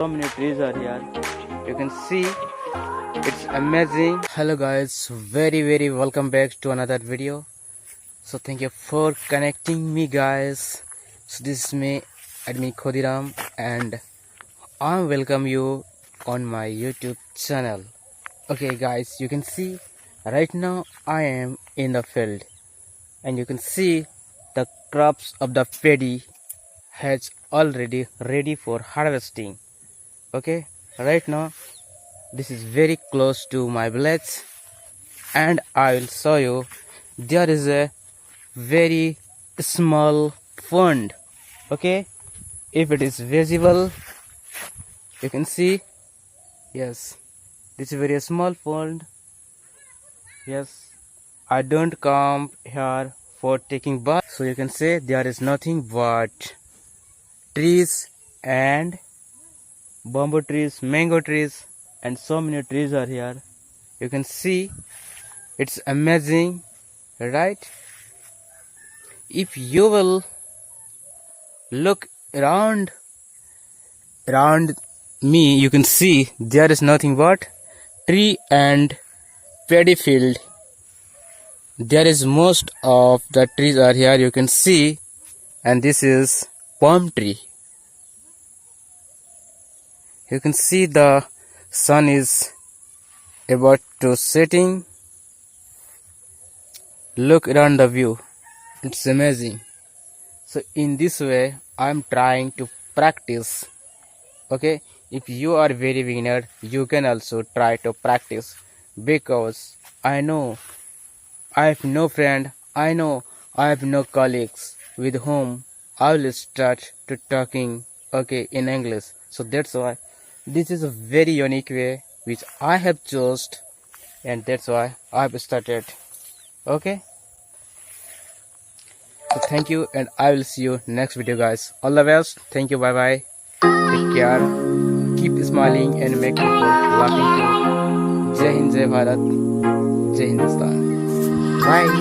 So many trees are here. You can see it's amazing. Hello guys, very welcome back to another video. So thank you for connecting me guys. So this is me, admin Khodiram, and I welcome you on my YouTube channel. Okay guys, you can see right now I am in the field, and you can see the crops of the paddy has already ready for harvesting. Okay, right now this is very close to my village, and I will show you there is a very small pond. Okay, if it is visible, you can see, yes, this is very small pond. Yes, I don't come here for taking bath, so you can say there is nothing but trees and bamboo trees, mango trees, and so many trees are here. You can see it's amazing, right? If you will look around me, you can see there is nothing but tree and paddy field. There is most of the trees are here, you can see, and this is palm tree. You can see the sun is about to setting. Look around the view, it's amazing. So in this way I'm trying to practice. Okay, if you are very beginner, you can also try to practice, because I know I have no friend, I know I have no colleagues with whom I will start to talking, okay, in English. So that's why this is a very unique way which I have chosen, and that's why I have started. Okay, so thank you, and I will see you next video guys. All the best. Thank you. Bye bye. Take care. Keep smiling and make people laughing too. Jai Hind, Jai Bharat, Jai Hindustan. Bye.